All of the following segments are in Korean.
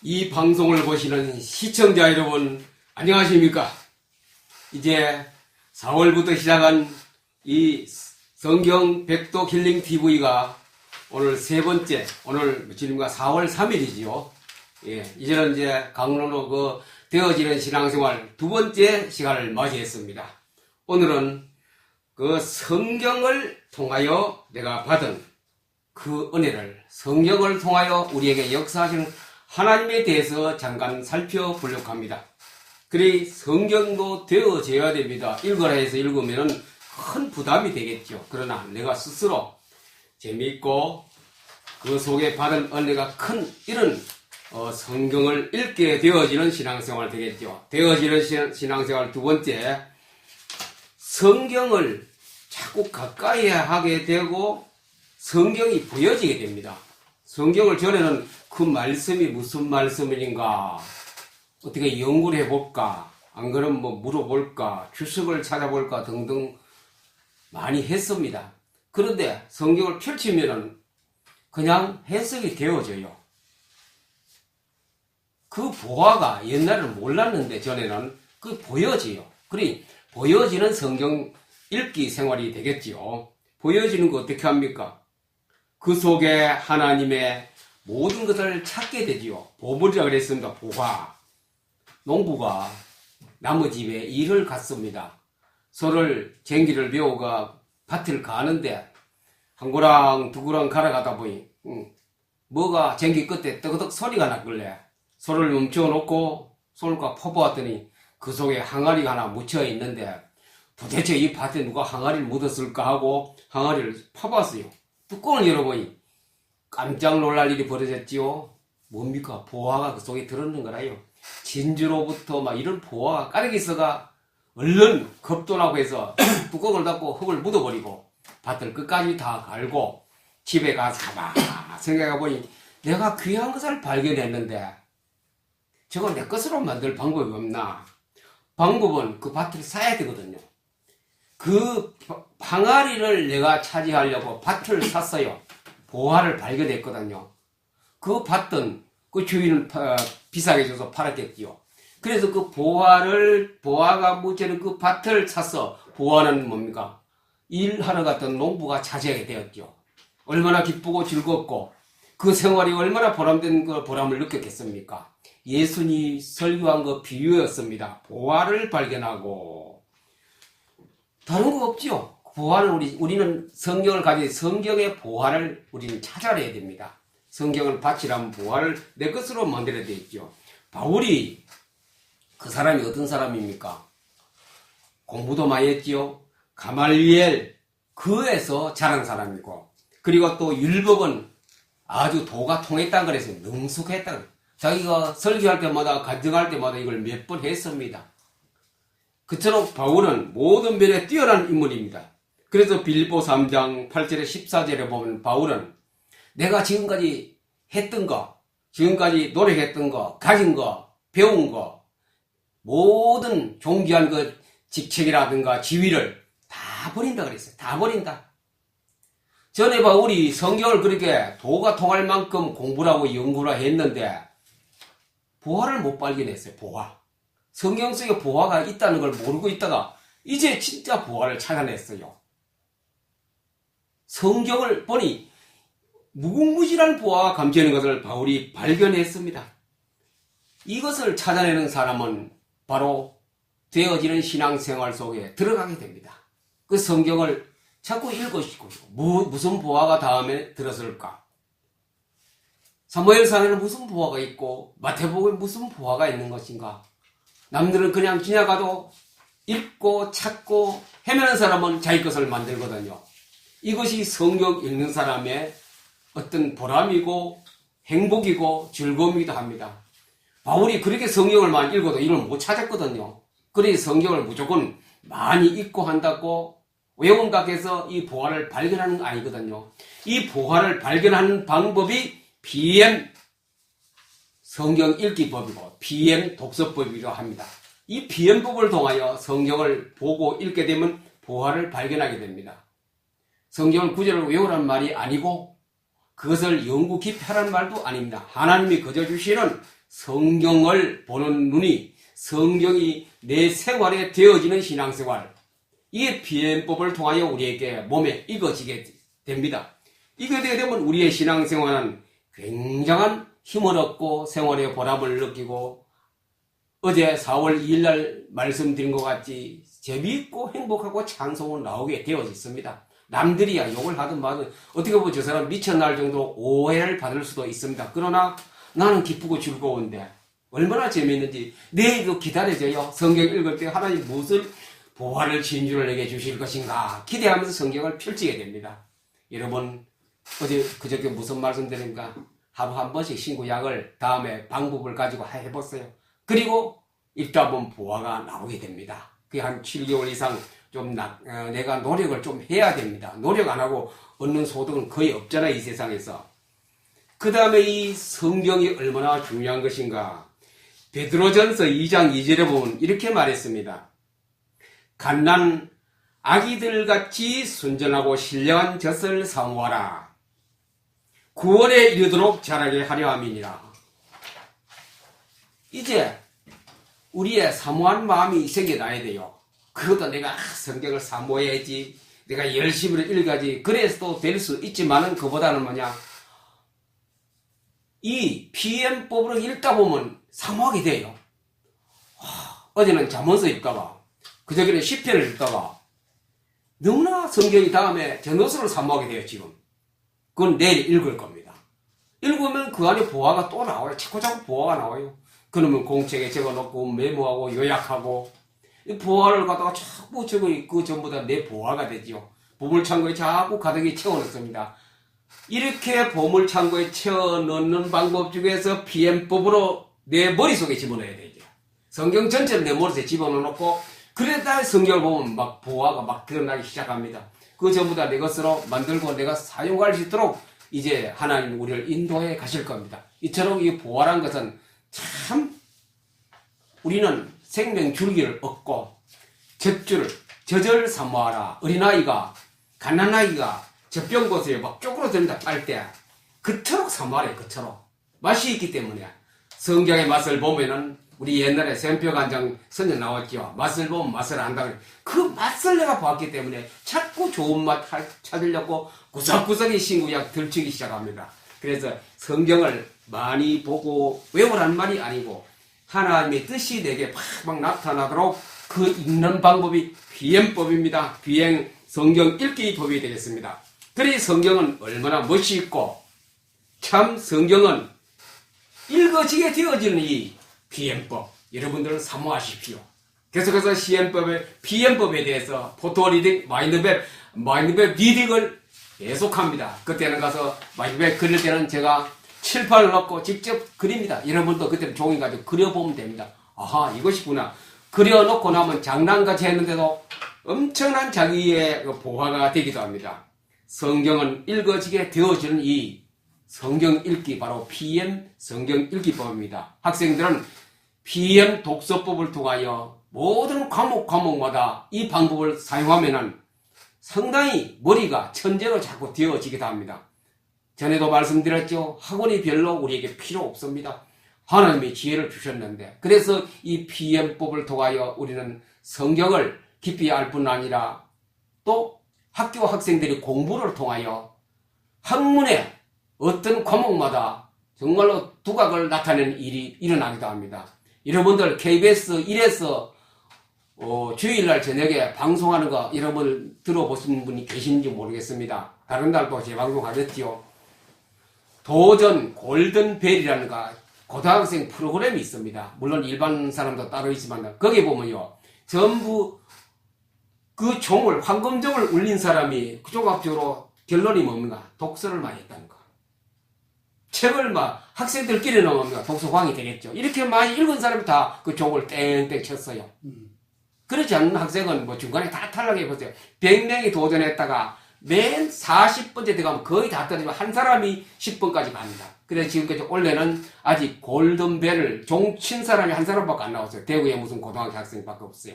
이 방송을 보시는 시청자 여러분, 안녕하십니까? 이제 4월부터 시작한 이 성경 백독 힐링 TV가 오늘 세 번째, 오늘 며칠입니까? 4월 3일이지요. 예, 이제는 이제 강론으로 되어지는 신앙생활 두 번째 시간을 맞이했습니다. 오늘은 그 성경을 통하여 내가 받은 그 은혜를, 성경을 통하여 우리에게 역사하시는 하나님에 대해서 잠깐 살펴보려고 합니다. 그래 성경도 되어져야 됩니다. 읽어라 해서 읽으면 큰 부담이 되겠죠. 그러나 내가 스스로 재미있고 그 속에 받은 은혜가 큰 이런 성경을 읽게 되어지는 신앙생활 되겠죠. 되어지는 신앙생활 두 번째, 성경을 자꾸 가까이 하게 되고 성경이 보여지게 됩니다. 성경을 전에는 그 말씀이 무슨 말씀인가 어떻게 연구를 해볼까, 안 그러면 뭐 물어볼까, 주석을 찾아볼까 등등 많이 했습니다. 그런데 성경을 펼치면은 그냥 해석이 되어져요. 그 보화가 옛날에는 몰랐는데 전에는 그 보여져요. 그래 보여지는 성경 읽기 생활이 되겠지요. 보여지는 거 어떻게 합니까? 그 속에 하나님의 모든 것을 찾게 되지요. 보물이라 그랬습니다. 보화. 농부가 나무 집에 일을 갔습니다. 소를 쟁기를 메우가 밭을 가는데 한 고랑 두 고랑 갈아가다 보니 뭐가 쟁기 끝에 뜨거덕 소리가 났길래 소를 멈춰놓고 손과 퍼보았더니 그 속에 항아리가 하나 묻혀 있는데 도대체 이 밭에 누가 항아리를 묻었을까 하고 항아리를 파봤어요. 뚜껑을 열어보니 깜짝 놀랄 일이 벌어졌지요. 뭡니까? 보화가 그 속에 들었는 거라요. 진주로부터 막 이런 보화가 까르기 있어가 얼른 겁도나고 해서 뚜껑을 닫고 흙을 묻어버리고 밭을 끝까지 다 갈고 집에 가서 가만 생각해보니 내가 귀한 것을 발견했는데 저거 내 것으로 만들 방법이 없나? 방법은 그 밭을 사야 되거든요. 그 항아리를 내가 차지하려고 밭을 샀어요. 보화를 발견했거든요. 그 밭은 그 주인은 비싸게 줘서 팔았겠지요. 그래서 그 보화가 묻혀있는 그 밭을 사서 보화는 뭡니까? 일하러 갔던 농부가 차지하게 되었죠. 얼마나 기쁘고 즐겁고 그 생활이 얼마나 보람된 그 보람을 느꼈겠습니까? 예수님이 설교한 그 비유였습니다. 보화를 발견하고 다른 거 없지요. 보화를 우리는 성경을 가지고 성경의 보화를 우리는 찾아내야 됩니다. 성경을 바치라면 보화를 내 것으로 만들어야 되겠죠. 바울이 그 사람이 어떤 사람입니까? 공부도 많이 했지요. 가말리엘 그에서 자란 사람이고, 그리고 또 율법은 아주 도가 통했다는 그래서 능숙했다. 자기가 설교할 때마다 간증할 때마다 이걸 몇 번 했습니다. 그처럼 바울은 모든 면에 뛰어난 인물입니다. 그래서 빌립보 3장 8절에 14절에 보면 바울은 내가 지금까지 했던 거, 지금까지 노력했던 거, 가진 거, 배운 거, 모든 존귀한 그 직책이라든가 지위를 다 버린다 그랬어요. 다 버린다. 전에 바울이 성경을 그렇게 도가 통할 만큼 공부를 하고 연구를 했는데 보화를 못 발견했어요. 보화. 성경 속에 보화가 있다는 걸 모르고 있다가 이제 진짜 보화를 찾아냈어요. 성경을 보니 무궁무진한 보화가 감춰있는 것을 바울이 발견했습니다. 이것을 찾아내는 사람은 바로 되어지는 신앙생활 속에 들어가게 됩니다. 그 성경을 자꾸 읽으시고 무슨 보화가 다음에 들었을까? 사무엘상에는 무슨 보화가 있고 마태복음에 무슨 보화가 있는 것인가? 남들은 그냥 지나가도 읽고 찾고 헤매는 사람은 자기 것을 만들거든요. 이것이 성경 읽는 사람의 어떤 보람이고 행복이고 즐거움이기도 합니다. 바울이 그렇게 성경을 많이 읽어도 이걸 못 찾았거든요. 그래서 성경을 무조건 많이 읽고 한다고 외운다고 해서 이 보화를 발견하는 거 아니거든요. 이 보화를 발견하는 방법이 BM 성경 읽기법이고 BM 독서법이라고 합니다. 이 BM법을 통하여 성경을 보고 읽게 되면 보화를 발견하게 됩니다. 성경을 구절을 외우란 말이 아니고 그것을 연구 깊이 하라는 말도 아닙니다. 하나님이 거저 주시는 성경을 보는 눈이, 성경이 내 생활에 되어지는 신앙생활, 이게 비행법을 통하여 우리에게 몸에 익어지게 됩니다. 이게 되게 되면 우리의 신앙생활은 굉장한 힘을 얻고 생활의 보람을 느끼고, 어제 4월 2일 날 말씀드린 것 같이 재미있고 행복하고 찬송을 나오게 되어졌습니다. 남들이야 욕을 하든 말든 어떻게 보면 저 사람 미쳤날 정도로 오해를 받을 수도 있습니다. 그러나 나는 기쁘고 즐거운데 얼마나 재미있는지 내일도 기다려져요. 성경 읽을 때 하나님 무슨 보화를 진주를 내게 주실 것인가 기대하면서 성경을 펼치게 됩니다. 여러분 어제 그저께 무슨 말씀드린가? 하루 한 번씩 신구약을 다음에 방법을 가지고 해보세요. 그리고 읽다 보면 보화가 나오게 됩니다. 그게 한 7개월 이상 좀 내가 노력을 좀 해야 됩니다. 노력 안 하고 얻는 소득은 거의 없잖아요, 이 세상에서. 그 다음에 이 성경이 얼마나 중요한 것인가. 베드로전서 2장 2절에 보면 이렇게 말했습니다. 갓난 아기들같이 순전하고 신령한 젖을 사모하라. 구원에 이르도록 자라게 하려 함이니라. 이제 우리의 사모한 마음이 생겨나야 돼요. 그것도 내가 성경을 사모해야지, 내가 열심히 읽어야지, 그래서도 될 수 있지만은 그보다는 뭐냐, 이 PM법으로 읽다 보면 사모하게 돼요. 어제는 잠언서 읽다가 그저께는 시편을 읽다가 너무나 성경이 다음에 전도서를 사모하게 돼요. 지금 그건 내일 읽을 겁니다. 읽으면 그 안에 보화가 또 나와요. 자꾸 보화가 나와요. 그러면 공책에 적어놓고 메모하고 요약하고 이 보화를 갖다가 자꾸 그 전부 다 내 보화가 되지요. 보물창고에 자꾸 가득히 채워넣습니다. 이렇게 보물창고에 채워넣는 방법 중에서 PM법으로 내 머릿속에 집어넣어야 되죠. 성경 전체를 내 머릿속에 집어넣고 그러다 성경을 보면 막 보화가 막 드러나기 시작합니다. 그 전부 다 내 것으로 만들고 내가 사용할 수 있도록 이제 하나님 우리를 인도해 가실 겁니다. 이처럼 이 보화란 것은 참 우리는 생명 줄기를 얻고 젖을 사모하라. 어린아이가 갓난아이가 젖병곳에 막 쪼그러든다 빨 때 그토록 사모하래. 그토록 맛이 있기 때문에 성경의 맛을 보면은 우리 옛날에 샘표간장 선전 나왔죠. 맛을 보면 맛을 안다. 그 맛을 내가 봤기 때문에 자꾸 좋은 맛 찾으려고 구석구석에 신구약 들추기 시작합니다. 그래서 성경을 많이 보고 외우라는 말이 아니고 하나님의 뜻이 내게 팍팍 나타나도록 그 읽는 방법이 비행법입니다. 비행 성경 읽기 법이 되겠습니다. 그래서 성경은 얼마나 멋있고 참 성경은 읽어지게 되어지는 이 비행법 여러분들은 사모하십시오. 계속해서 비행법에 대해서 포토리딩, 마인드맵 리딩을 계속합니다. 그때는 가서 마인드맵 그릴 때는 제가 칠판을 넣고 직접 그립니다. 여러분도 그때 종이 가지고 그려보면 됩니다. 아하 이것이구나. 그려놓고 나면 장난같이 했는데도 엄청난 자기의 보화가 되기도 합니다. 성경은 읽어지게 되어지는 이 성경 읽기 바로 PM 성경 읽기법입니다. 학생들은 PM 독서법을 통하여 모든 과목마다 이 방법을 사용하면은 상당히 머리가 천재로 자꾸 되어지기도 합니다. 전에도 말씀드렸죠. 학원이 별로 우리에게 필요 없습니다. 하나님이 지혜를 주셨는데 그래서 이 PM법을 통하여 우리는 성경을 깊이 알 뿐 아니라 또 학교 학생들이 공부를 통하여 학문의 어떤 과목마다 정말로 두각을 나타내는 일이 일어나기도 합니다. 여러분들 KBS 1에서 주일날 저녁에 방송하는 거 여러분 들어보신 분이 계신지 모르겠습니다. 다른 날도 재방송 하겠지요. 도전 골든벨이라는 거 고등학생 프로그램이 있습니다. 물론 일반 사람도 따로 있지만 거기 보면요. 전부 그 종을 황금종을 울린 사람이 종합적으로 결론이 뭡니까? 독서를 많이 했다는 거. 책을 막 학생들끼리 넣으면 독서광이 되겠죠. 이렇게 많이 읽은 사람이 다 그 종을 땡땡 쳤어요. 그렇지 않는 학생은 뭐 중간에 다 탈락해보세요. 100명이 도전했다가 맨 40번째 들어가면 거의 다 떨어지면 한 사람이 10번까지 갑니다. 그래서 지금까지 원래는 아직 골든벨을 종친 사람이 한 사람밖에 안 나왔어요. 대구에 무슨 고등학교 학생밖에 없어요.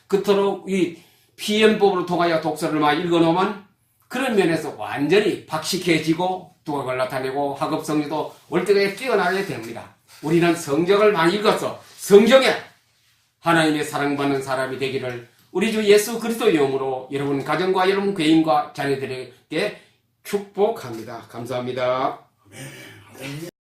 그토록 이 PM법으로 통하여 독서를 많이 읽어놓으면 그런 면에서 완전히 박식해지고 두각을 나타내고 학업 성적도 월등하게 뛰어나게 됩니다. 우리는 성경을 많이 읽어서 성경에 하나님의 사랑받는 사람이 되기를 우리 주 예수 그리스도의 이름으로 여러분 가정과 여러분 개인과 자녀들에게 축복합니다. 감사합니다.